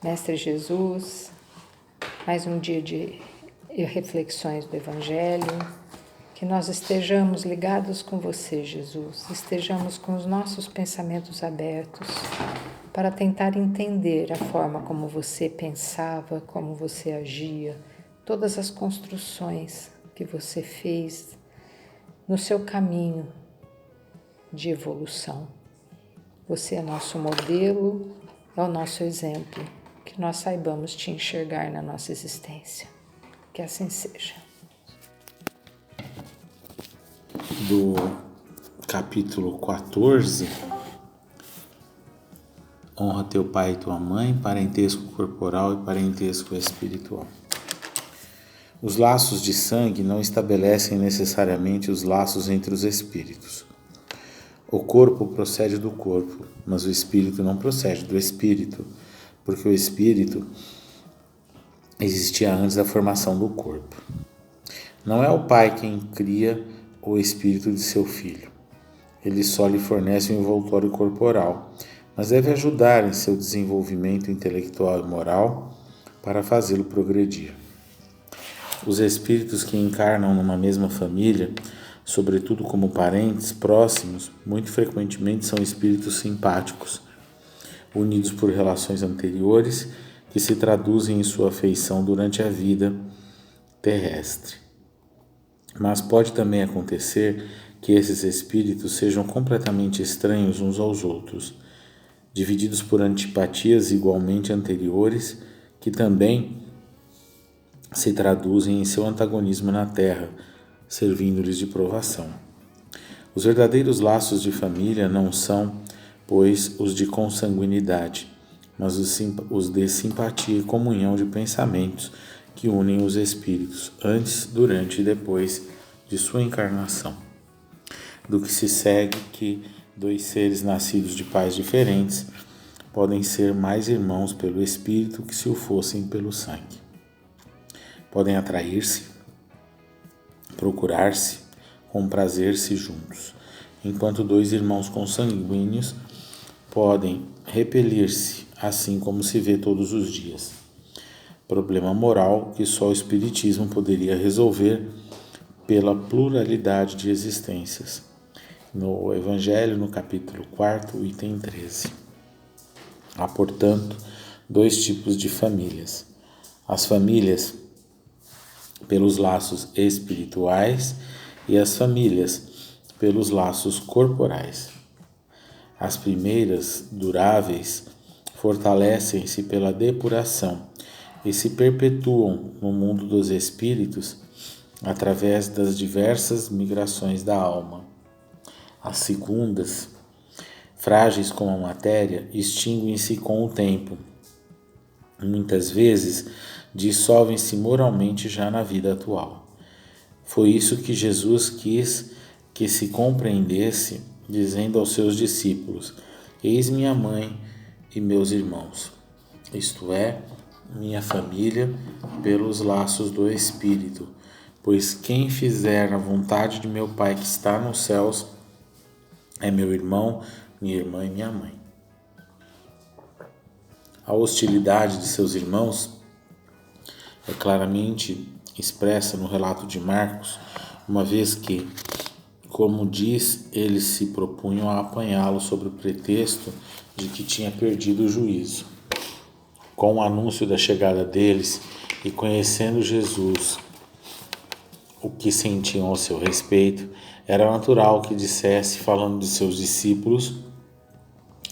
Mestre Jesus, mais um dia de reflexões do Evangelho, que nós estejamos ligados com você, Jesus, estejamos com os nossos pensamentos abertos para tentar entender a forma como você pensava, como você agia, todas as construções que você fez no seu caminho de evolução. Você é nosso modelo, é o nosso exemplo, que nós saibamos te enxergar na nossa existência. Que assim seja. Do capítulo 14, honra teu pai e tua mãe, parentesco corporal e parentesco espiritual. Os laços de sangue não estabelecem necessariamente os laços entre os espíritos. O corpo procede do corpo, mas o espírito não procede do espírito, porque o espírito existia antes da formação do corpo. Não é o pai quem cria o espírito de seu filho. Ele só lhe fornece um envoltório corporal, mas deve ajudar em seu desenvolvimento intelectual e moral para fazê-lo progredir. Os espíritos que encarnam numa mesma família, sobretudo como parentes próximos, muito frequentemente são espíritos simpáticos, unidos por relações anteriores que se traduzem em sua afeição durante a vida terrestre. Mas pode também acontecer que esses espíritos sejam completamente estranhos uns aos outros, divididos por antipatias igualmente anteriores que também se traduzem em seu antagonismo na Terra, servindo-lhes de provação. Os verdadeiros laços de família não são, pois, os de consanguinidade, mas os de simpatia e comunhão de pensamentos que unem os espíritos antes, durante e depois de sua encarnação. Do que se segue que dois seres nascidos de pais diferentes podem ser mais irmãos pelo espírito que se o fossem pelo sangue. Podem atrair-se, procurar-se, comprazer-se juntos, enquanto dois irmãos consanguíneos podem repelir-se, assim como se vê todos os dias. Problema moral que só o Espiritismo poderia resolver pela pluralidade de existências. No Evangelho, no capítulo 4, item 13. Há, portanto, dois tipos de famílias. As famílias pelos laços espirituais e as famílias pelos laços corporais. As primeiras, duráveis, fortalecem-se pela depuração e se perpetuam no mundo dos espíritos através das diversas migrações da alma. As segundas, frágeis como a matéria, extinguem-se com o tempo. Muitas vezes, dissolvem-se moralmente já na vida atual. Foi isso que Jesus quis que se compreendesse, dizendo aos seus discípulos: eis minha mãe e meus irmãos, isto é, minha família pelos laços do Espírito, pois quem fizer a vontade de meu Pai que está nos céus é meu irmão, minha irmã e minha mãe. A hostilidade de seus irmãos é claramente expressa no relato de Marcos, uma vez que, como diz, eles se propunham a apanhá-lo sob o pretexto de que tinha perdido o juízo. Com o anúncio da chegada deles e conhecendo Jesus, o que sentiam ao seu respeito, era natural que dissesse, falando de seus discípulos,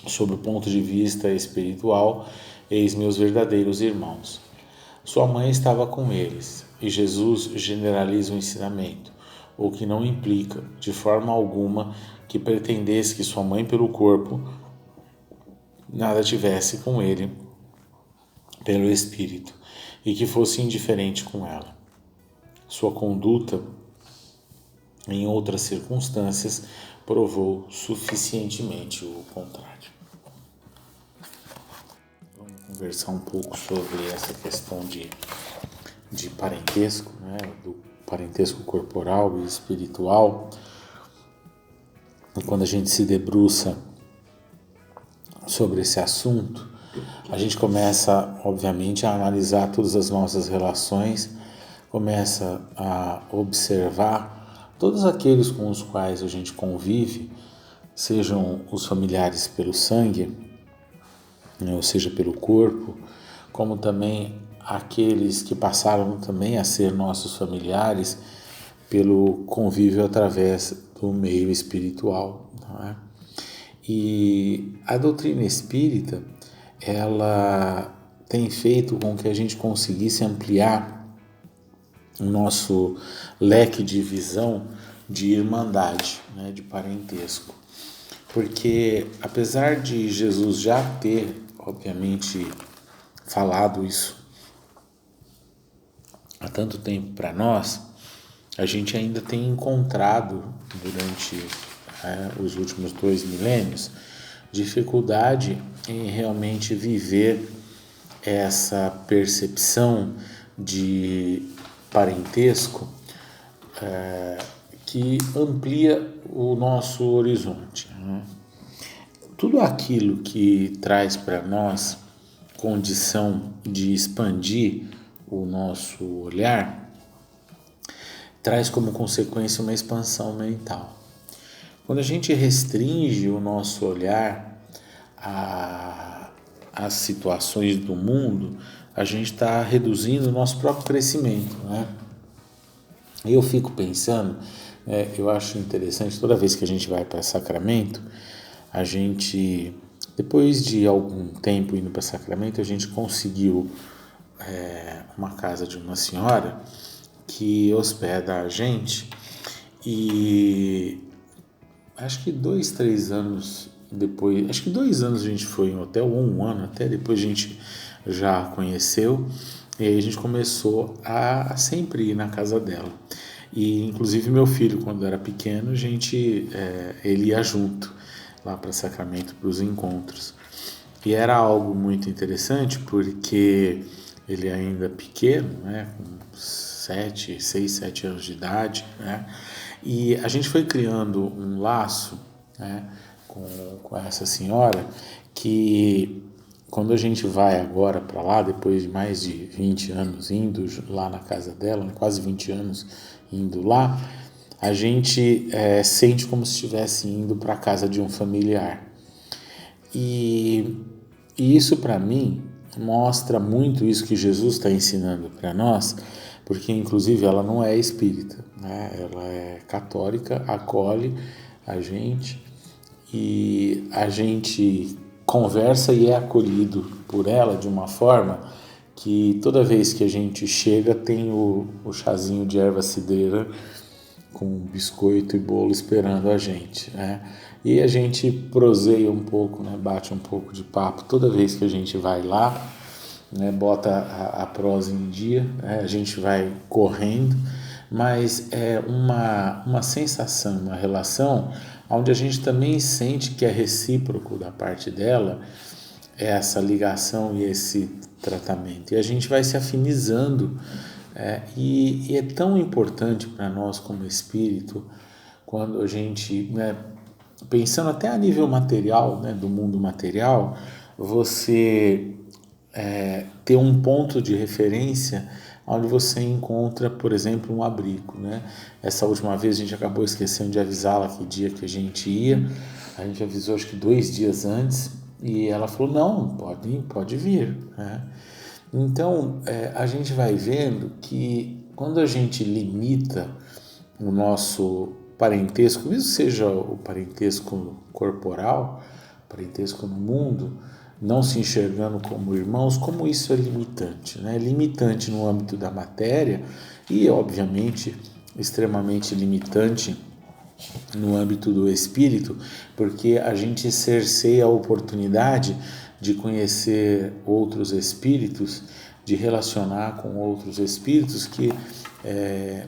sob o ponto de vista espiritual: eis meus verdadeiros irmãos. Sua mãe estava com eles, e Jesus generaliza o ensinamento, o que não implica, de forma alguma, que pretendesse que sua mãe pelo corpo nada tivesse com ele pelo espírito, e que fosse indiferente com ela. Sua conduta, em outras circunstâncias, provou suficientemente o contrário. Vamos conversar um pouco sobre essa questão de parentesco, né? Do parentesco corporal e espiritual. E quando a gente se debruça sobre esse assunto, a gente começa, obviamente, a analisar todas as nossas relações, começa a observar todos aqueles com os quais a gente convive, sejam os familiares pelo sangue, né, ou seja, pelo corpo, como também aqueles que passaram também a ser nossos familiares pelo convívio através do meio espiritual. Não é? E a doutrina espírita, ela tem feito com que a gente conseguisse ampliar o nosso leque de visão de irmandade, né, de parentesco. Porque apesar de Jesus já ter, obviamente, falado isso há tanto tempo para nós, a gente ainda tem encontrado durante os últimos 2 milênios dificuldade em realmente viver essa percepção de parentesco que amplia o nosso horizonte. Né? Tudo aquilo que traz para nós condição de expandir o nosso olhar traz como consequência uma expansão mental. Quando a gente restringe o nosso olhar às situações do mundo, a gente está reduzindo o nosso próprio crescimento, né? Eu fico pensando, eu acho interessante, toda vez que a gente vai para Sacramento, a gente, depois de algum tempo indo para Sacramento, a gente conseguiu uma casa de uma senhora que hospeda a gente e acho que 2, 3 anos depois, acho que 2 anos a gente foi em hotel, ou 1 ano até, depois a gente já conheceu e aí a gente começou a sempre ir na casa dela. E inclusive meu filho, quando era pequeno, ele ia junto lá para Sacramento para os encontros. E era algo muito interessante porque ele ainda pequeno, né, com 6, 7 anos de idade, né, e a gente foi criando um laço, né, com essa senhora que quando a gente vai agora para lá, depois de mais de 20 anos indo lá na casa dela, quase 20 anos indo lá, a gente sente como se estivesse indo para a casa de um familiar. E isso para mim mostra muito isso que Jesus está ensinando para nós, porque inclusive ela não é espírita, né? Ela é católica, acolhe a gente e a gente conversa e é acolhido por ela de uma forma que toda vez que a gente chega tem o chazinho de erva cidreira com biscoito e bolo esperando a gente, né? E a gente proseia um pouco, né? Bate um pouco de papo toda vez que a gente vai lá, né? Bota a prosa em dia, né? A gente vai correndo, mas é uma sensação, uma relação onde a gente também sente que é recíproco da parte dela essa ligação e esse tratamento. E a gente vai se afinizando e é tão importante para nós como espírito, quando a gente, né, pensando até a nível material, né, do mundo material, você ter um ponto de referência onde você encontra, por exemplo, um abrigo, né? Essa última vez a gente acabou esquecendo de avisá-la que dia que a gente ia, a gente avisou acho que 2 dias antes e ela falou, não, pode vir, né? Então, a gente vai vendo que quando a gente limita o nosso parentesco, mesmo seja o parentesco corporal, parentesco no mundo, não se enxergando como irmãos, como isso é limitante, né? Limitante no âmbito da matéria e, obviamente, extremamente limitante no âmbito do espírito, porque a gente cerceia a oportunidade de conhecer outros espíritos, de relacionar com outros espíritos que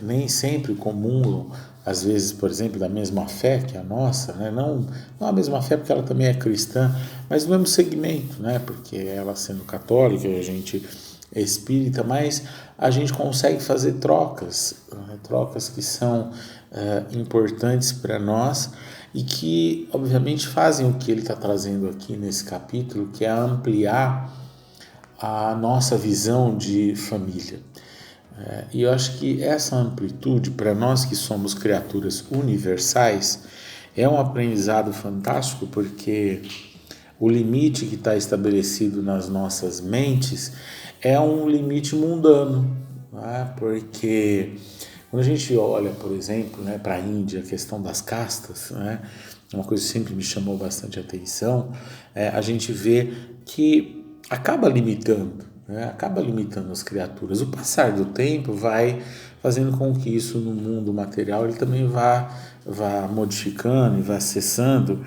nem sempre comungam, às vezes, por exemplo, da mesma fé que a nossa, né? Não a mesma fé porque ela também é cristã, mas no mesmo segmento, né? Porque ela sendo católica, a gente é espírita, mas a gente consegue fazer trocas, né? Trocas que são importantes para nós e que, obviamente, fazem o que ele está trazendo aqui nesse capítulo, que é ampliar a nossa visão de família. E eu acho que essa amplitude, para nós que somos criaturas universais, é um aprendizado fantástico, porque o limite que está estabelecido nas nossas mentes é um limite mundano, né? Porque quando a gente olha, por exemplo, né, para a Índia, a questão das castas, né, uma coisa que sempre me chamou bastante atenção, a gente vê que acaba limitando, né, acaba limitando as criaturas. O passar do tempo vai fazendo com que isso no mundo material ele também vá modificando e vá cessando.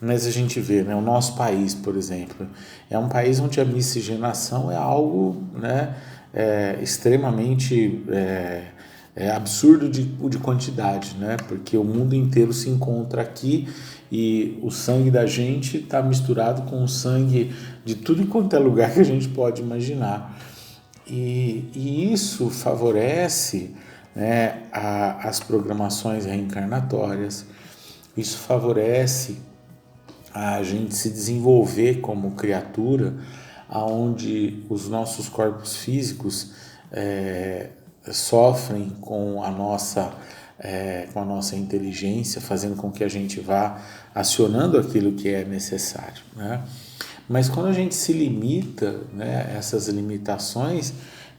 Mas a gente vê, né, o nosso país, por exemplo, é um país onde a miscigenação é algo, né, extremamente absurdo de quantidade, né, porque o mundo inteiro se encontra aqui e o sangue da gente está misturado com o sangue de tudo quanto é lugar que a gente pode imaginar. E isso favorece, né, as programações reencarnatórias, isso favorece a gente se desenvolver como criatura, aonde os nossos corpos físicos sofrem com a nossa inteligência, fazendo com que a gente vá acionando aquilo que é necessário, né? Mas quando a gente se limita, né, essas limitações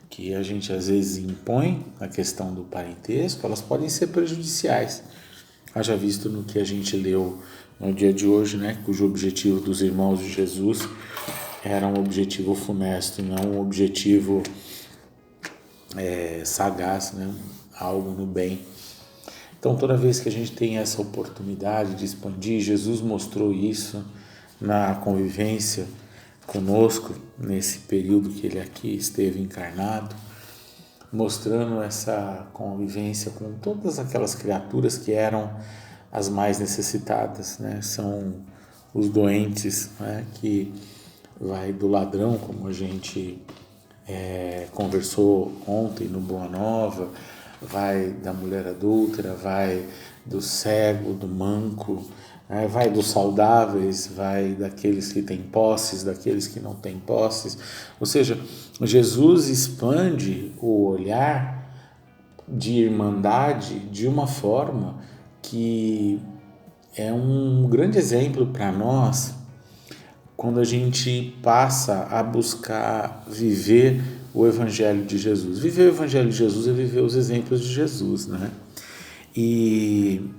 que a gente às vezes impõe na questão do parentesco, elas podem ser prejudiciais. Haja visto no que a gente leu no dia de hoje, né, cujo objetivo dos irmãos de Jesus era um objetivo funesto, não um objetivo sagaz, né, algo no bem. Então, toda vez que a gente tem essa oportunidade de expandir, Jesus mostrou isso na convivência conosco, nesse período que ele aqui esteve encarnado, mostrando essa convivência com todas aquelas criaturas que eram as mais necessitadas, né? São os doentes, né? Que vai do ladrão, como a gente conversou ontem no Boa Nova, vai da mulher adúltera, vai do cego, do manco, vai dos saudáveis, vai daqueles que têm posses, daqueles que não têm posses. Ou seja, Jesus expande o olhar de irmandade de uma forma que é um grande exemplo para nós quando a gente passa a buscar viver o Evangelho de Jesus. Viver o Evangelho de Jesus é viver os exemplos de Jesus, né? E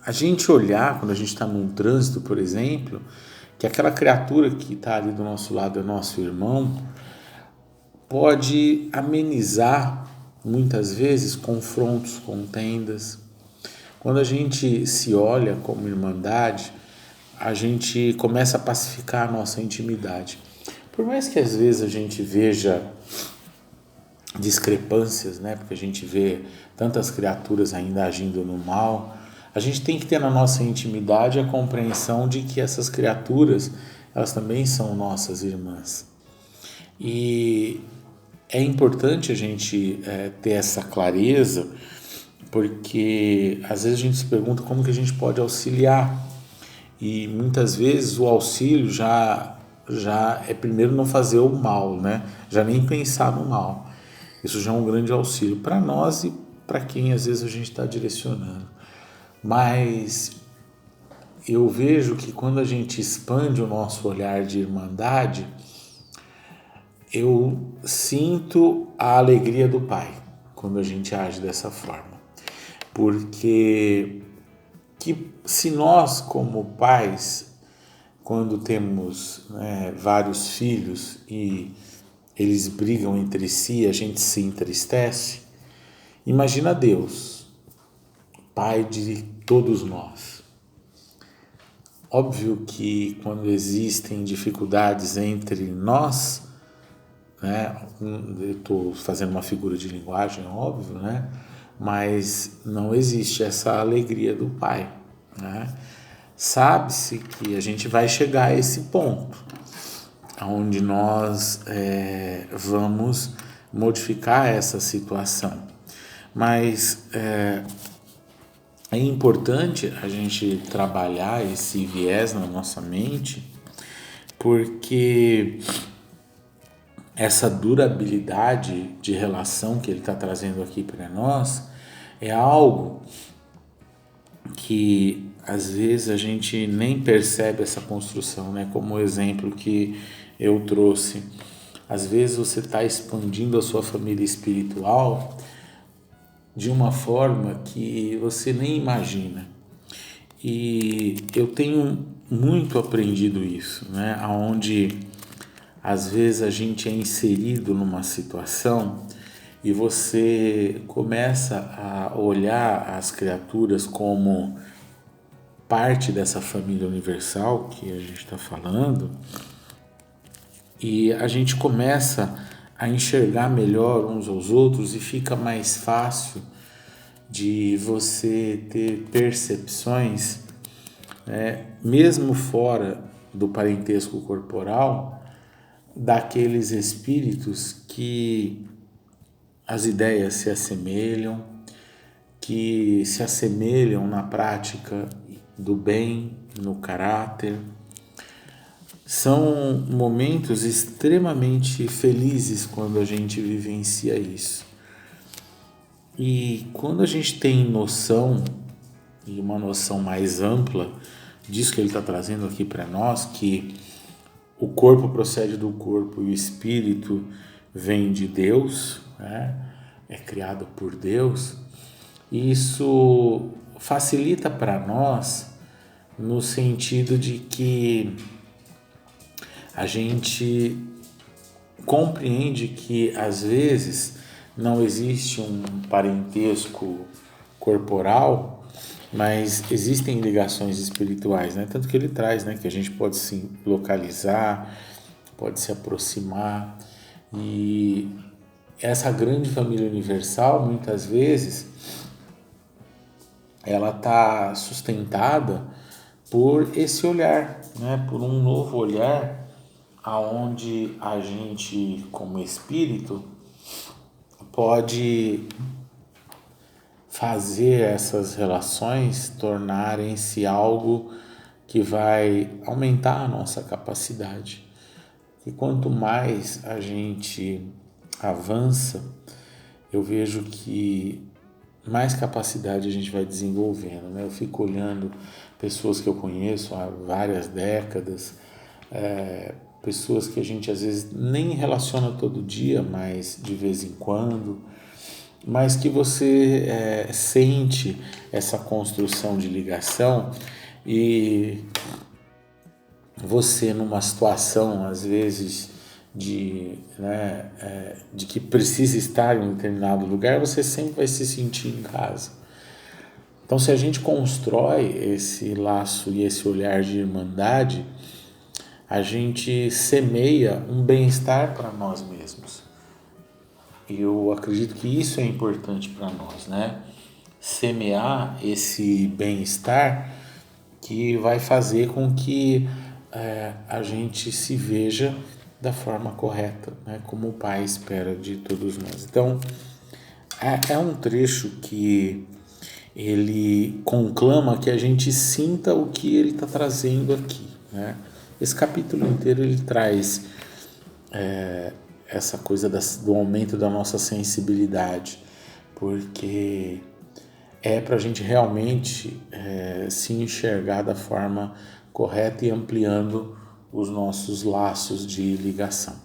a gente olhar, quando a gente está num trânsito, por exemplo, que aquela criatura que está ali do nosso lado é nosso irmão, pode amenizar, muitas vezes, confrontos, contendas. Quando a gente se olha como irmandade, a gente começa a pacificar a nossa intimidade. Por mais que às vezes a gente veja discrepâncias, né? Porque a gente vê tantas criaturas ainda agindo no mal, a gente tem que ter na nossa intimidade a compreensão de que essas criaturas, elas também são nossas irmãs. E é importante a gente ter essa clareza, porque às vezes a gente se pergunta como que a gente pode auxiliar, e muitas vezes o auxílio já é primeiro não fazer o mal, né? Já nem pensar no mal. Isso já é um grande auxílio para nós e para quem às vezes a gente está direcionando. Mas eu vejo que quando a gente expande o nosso olhar de irmandade, eu sinto a alegria do Pai quando a gente age dessa forma. Porque se nós, como pais, quando temos vários filhos e eles brigam entre si, a gente se entristece, imagina Deus, Pai de todos nós. Óbvio que quando existem dificuldades entre nós, né, eu estou fazendo uma figura de linguagem, óbvio, né, mas não existe essa alegria do Pai, né? Sabe-se que a gente vai chegar a esse ponto, onde nós vamos modificar essa situação, mas é importante a gente trabalhar esse viés na nossa mente, porque essa durabilidade de relação que ele está trazendo aqui para nós é algo que às vezes a gente nem percebe essa construção, né? Como o exemplo que eu trouxe. Às vezes você está expandindo a sua família espiritual de uma forma que você nem imagina. E eu tenho muito aprendido isso, né? Onde às vezes a gente é inserido numa situação e você começa a olhar as criaturas como parte dessa família universal que a gente está falando, e a gente começa a enxergar melhor uns aos outros e fica mais fácil de você ter percepções, né, mesmo fora do parentesco corporal, daqueles espíritos que as ideias se assemelham, que se assemelham na prática do bem, no caráter. São momentos extremamente felizes quando a gente vivencia isso. E quando a gente tem noção, e uma noção mais ampla disso que ele está trazendo aqui para nós, que o corpo procede do corpo e o espírito vem de Deus, né? É criado por Deus, e isso facilita para nós no sentido de que a gente compreende que às vezes não existe um parentesco corporal, mas existem ligações espirituais, né? Tanto que ele traz, né, que a gente pode se localizar, pode se aproximar, e essa grande família universal, muitas vezes, ela está sustentada por esse olhar, né? Por um novo olhar, aonde a gente, como espírito, pode fazer essas relações tornarem-se algo que vai aumentar a nossa capacidade. E quanto mais a gente avança, eu vejo que mais capacidade a gente vai desenvolvendo, né? Eu fico olhando pessoas que eu conheço há várias décadas, pessoas que a gente às vezes nem relaciona todo dia, mas de vez em quando, mas que você sente essa construção de ligação, e você numa situação às vezes de que precisa estar em um determinado lugar, você sempre vai se sentir em casa. Então, se a gente constrói esse laço e esse olhar de irmandade, a gente semeia um bem-estar para nós mesmos. E eu acredito que isso é importante para nós, né? Semear esse bem-estar que vai fazer com que a gente se veja da forma correta, né? Como o Pai espera de todos nós. Então, é um trecho que ele conclama que a gente sinta o que ele está trazendo aqui, né? Esse capítulo inteiro ele traz essa coisa do aumento da nossa sensibilidade, porque é para a gente realmente se enxergar da forma correta e ampliando os nossos laços de ligação.